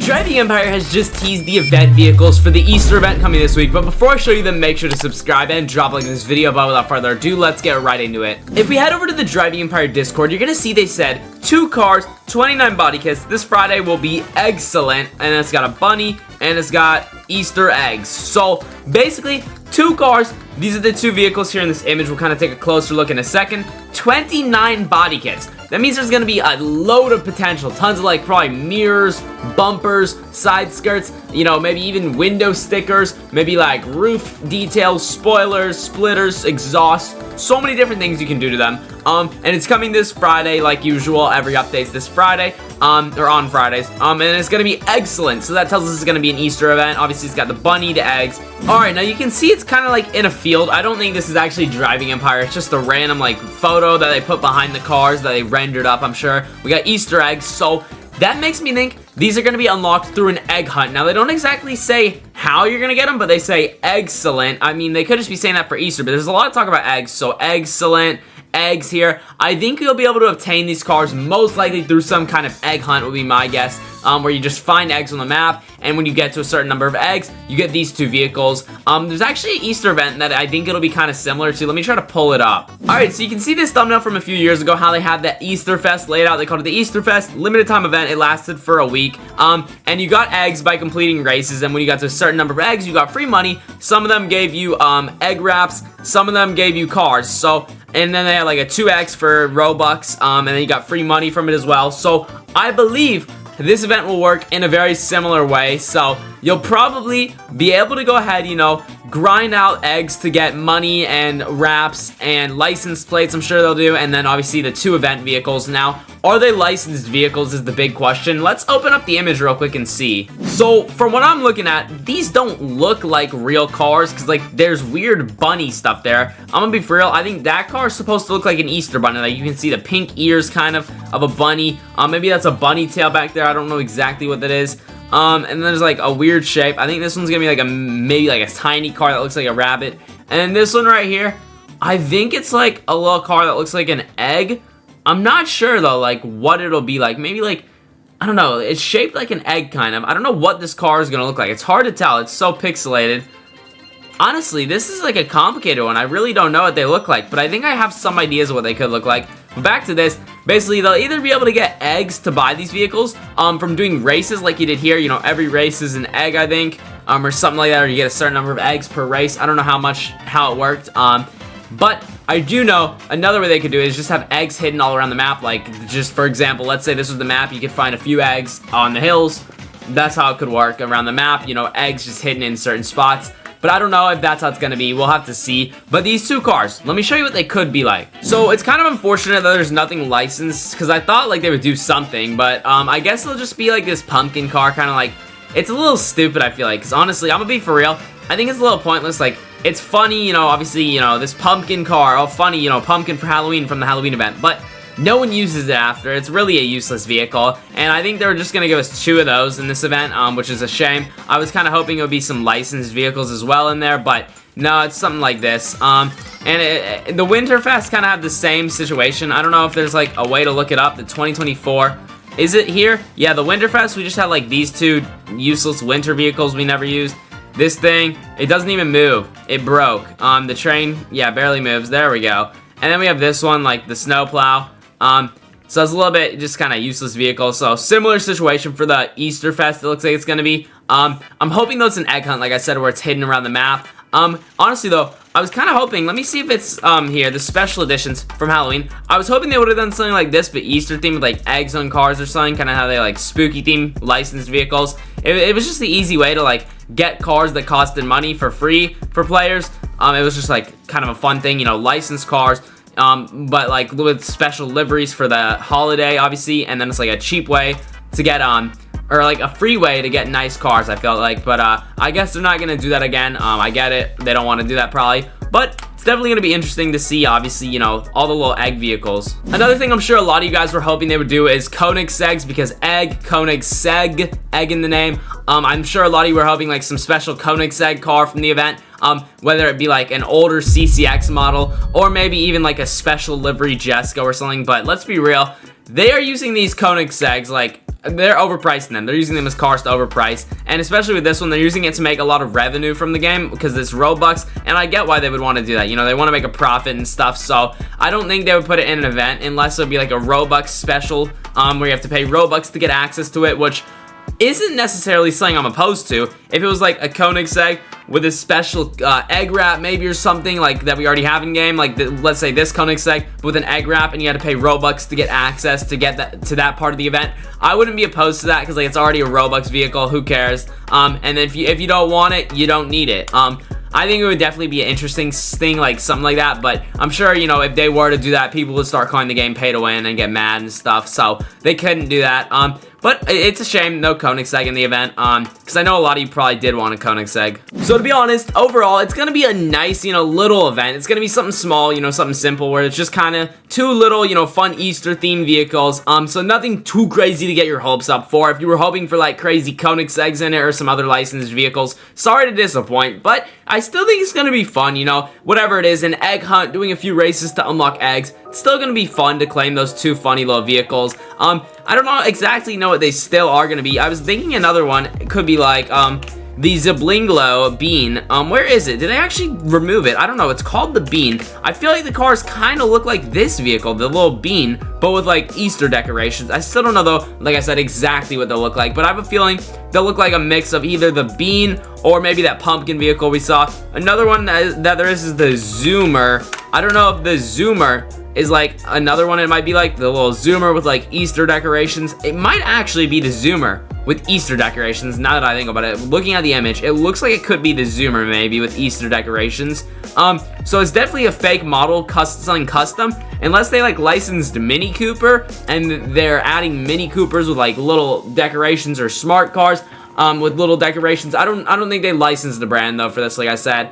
Driving Empire has just teased the event vehicles for the Easter event coming this week, but before I show you them, make sure to subscribe and drop a like in this video. But without further ado, let's get right into it. If we head over to the Driving Empire Discord, you're gonna see they said 2 cars, 29 body kits. This Friday will be excellent, and it's got a bunny and it's got Easter eggs. So basically 2 cars. These are the 2 vehicles here in this image. We'll kind of take a closer look in a second. 29 body kits. That means there's gonna be a load of potential. Tons of like probably mirrors, bumpers, side skirts, you know, maybe even window stickers, maybe like roof details, spoilers, splitters, exhaust. So many different things you can do to them. And it's coming this Friday like usual. Every update's this Friday, or on Fridays. And it's gonna be excellent. So that tells us it's gonna be an Easter event. Obviously it's got the bunny, the eggs. Alright, now you can see it's kind of like in a field. I don't think this is actually Driving Empire. It's just a random like photo that they put behind the cars that they rendered up, I'm sure. We got Easter eggs, so that makes me think these are going to be unlocked through an egg hunt. Now, they don't exactly say how you're going to get them, but they say excellent. I mean, they could just be saying that for Easter, but there's a lot of talk about eggs, so excellent. Eggs here. I think you'll be able to obtain these cars most likely through some kind of egg hunt would be my guess, where you just find eggs on the map, and when you get to a certain number of eggs, you get these 2 vehicles. There's actually an Easter event that I think it'll be kind of similar to. Let me try to pull it up. Alright, so you can see this thumbnail from a few years ago, how they had that Easter Fest laid out. They called it the Easter Fest, limited time event. It lasted for a week, and you got eggs by completing races, and when you got to a certain number of eggs, you got free money. Some of them gave you egg wraps, some of them gave you cars, so and then they had like a 2x for Robux, and then you got free money from it as well. So I believe this event will work in a very similar way. So you'll probably be able to go ahead, you know, grind out eggs to get money and wraps and license plates, I'm sure they'll do, and then obviously the 2 event vehicles. Now, are they licensed vehicles is the big question. Let's open up the image real quick and see. So from what I'm looking at, these don't look like real cars because like there's weird bunny stuff there. I'm gonna be for real, I think that car is supposed to look like an Easter bunny. Like you can see the pink ears kind of a bunny. Maybe that's a bunny tail back there. I don't know exactly what that is. And then there's like a weird shape. I think this one's gonna be like maybe like a tiny car that looks like a rabbit. And then this one right here, I think it's like a little car that looks like an egg. I'm not sure though, like what it'll be like. Maybe like, I don't know, it's shaped like an egg kind of. I don't know what this car is gonna look like. It's hard to tell, it's so pixelated. Honestly, this is like a complicated one. I really don't know what they look like, but I think I have some ideas of what they could look like. But back to this, basically they'll either be able to get eggs to buy these vehicles from doing races like you did here. You know, every race is an egg, I think, or something like that, or you get a certain number of eggs per race. I don't know how it worked, but I do know another way they could do it is just have eggs hidden all around the map. Like, just for example, let's say this was the map, you could find a few eggs on the hills. That's how it could work around the map, you know, eggs just hidden in certain spots. But I don't know if that's how it's gonna be. We'll have to see. But these 2 cars, let me show you what they could be like. So it's kind of unfortunate that there's nothing licensed, because I thought like they would do something, but I guess it'll just be like this pumpkin car, kind of like, it's a little stupid, I feel like, because honestly, I'm gonna be for real, I think it's a little pointless. Like, it's funny, you know, obviously, you know, this pumpkin car, oh funny, you know, pumpkin for Halloween from the Halloween event, but no one uses it after. It's really a useless vehicle, and I think they were just gonna give us 2 of those in this event, which is a shame. I was kind of hoping it would be some licensed vehicles as well in there, but no, it's something like this. The Winterfest kind of had the same situation. I don't know if there's like a way to look it up. The 2024, is it here? Yeah, the Winterfest, we just had like these 2 useless winter vehicles we never used. This thing, it doesn't even move. It broke. The train, yeah, barely moves. There we go. And then we have this one, like the snowplow. So it's a little bit just kind of useless vehicle. So similar situation for the Easter Fest, it looks like it's going to be. I'm hoping though it's an egg hunt, like I said, where it's hidden around the map. Honestly though, I was kind of hoping, let me see if it's here, the special editions from Halloween. I was hoping they would have done something like this, but Easter themed with like eggs on cars or something, kind of how they like spooky theme licensed vehicles. It was just the easy way to like get cars that costed money for free for players. It was just like kind of a fun thing, you know, licensed cars. But like with special liveries for the holiday, obviously, and then it's like a cheap way to get or like a free way to get nice cars, I felt like. But I guess they're not gonna do that again. I get it, they don't want to do that probably, but it's definitely gonna be interesting to see, obviously, you know, all the little egg vehicles. Another thing I'm sure a lot of you guys were hoping they would do is Koenigsegg's, because Koenigsegg, egg in the name. I'm sure a lot of you were hoping like some special Koenigsegg car from the event. Whether it be like an older CCX model or maybe even like a special livery Jesco or something. But let's be real, they are using these Koenigseggs like they're overpricing them. They're using them as cars to overprice, and especially with this one, they're using it to make a lot of revenue from the game because it's Robux, and I get why they would want to do that. You know, they want to make a profit and stuff, so I don't think they would put it in an event unless it would be like a Robux special, where you have to pay Robux to get access to it, which isn't necessarily something I'm opposed to. If it was like a Koenigsegg with a special egg wrap maybe, or something like that we already have in game, like let's say this Koenigsegg with an egg wrap, and you had to pay Robux to get access to get that part of the event, I wouldn't be opposed to that because like it's already a Robux vehicle. Who cares? And then if you don't want it, you don't need it. I think it would definitely be an interesting thing, like something like that, but I'm sure, you know, if they were to do that, people would start calling the game pay to win and get mad and stuff, so they couldn't do that. But it's a shame no Koenigsegg in the event, because I know a lot of you probably did want a Koenigsegg. So to be honest, overall, it's going to be a nice, you know, little event. It's going to be something small, you know, something simple, where it's just kind of 2 little, you know, fun Easter-themed vehicles, so nothing too crazy to get your hopes up for. If you were hoping for, like, crazy Koenigsegg's in it or some other licensed vehicles, sorry to disappoint, but I still think it's going to be fun, you know, whatever it is, an egg hunt, doing a few races to unlock eggs. It's still going to be fun to claim those 2 funny little vehicles. I don't exactly know what they still are going to be. I was thinking another one could be like, the Zablinglo Bean. Where is it? Did they actually remove it? I don't know. It's called the Bean. I feel like the cars kind of look like this vehicle, the little Bean, but with like Easter decorations. I still don't know though, like I said, exactly what they'll look like, but I have a feeling they'll look like a mix of either the Bean or maybe that pumpkin vehicle we saw. Another one that there is the Zoomer. I don't know if the Zoomer is like another one. It might be like the little Zoomer with like Easter decorations. It might actually be the Zoomer with Easter decorations, now that I think about it. Looking at the image, it looks like it could be the Zoomer maybe with Easter decorations. So it's definitely a fake model, something custom, unless they like licensed Mini Cooper and they're adding Mini Coopers with like little decorations, or smart cars with little decorations. I don't think they licensed the brand though for this, like I said.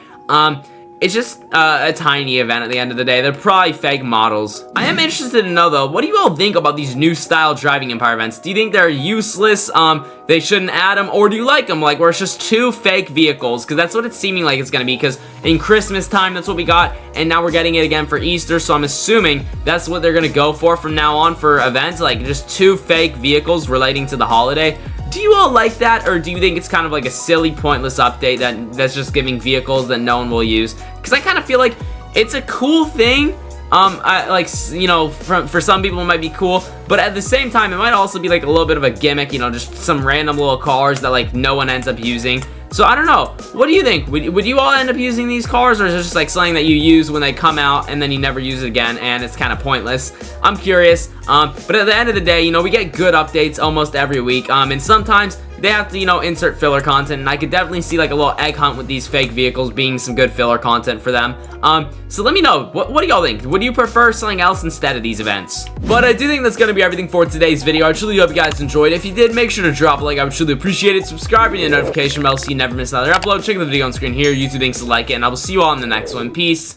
It's just a tiny event at the end of the day. They're probably fake models. I am interested to know though, what do you all think about these new style driving Empire events? Do you think they're useless, they shouldn't add them, or do you like them, like where it's just 2 fake vehicles? Because that's what it's seeming like it's gonna be, because in Christmas time that's what we got, and now we're getting it again for Easter, so I'm assuming that's what they're gonna go for from now on for events, like just 2 fake vehicles relating to the holiday. Do you all like that, or do you think it's kind of like a silly, pointless update that's just giving vehicles that no one will use? Because I kind of feel like it's a cool thing. You know, for some people it might be cool, but at the same time, it might also be like a little bit of a gimmick, you know, just some random little cars that like no one ends up using. So I don't know. What do you think? Would you all end up using these cars, or is it just like something that you use when they come out and then you never use it again and it's kind of pointless? I'm curious. But at the end of the day, you know, we get good updates almost every week. And sometimes they have to, you know, insert filler content, and I could definitely see like a little egg hunt with these fake vehicles being some good filler content for them. So let me know, what do y'all think? Would you prefer something else instead of these events? But I do think that's gonna be everything for today's video. I truly hope you guys enjoyed. If you did, make sure to drop a like. I would truly appreciate it. Subscribe and the notification bell so you never miss another upload. Check the video on screen here. YouTube thinks to like it, and I will see you all in the next one. Peace.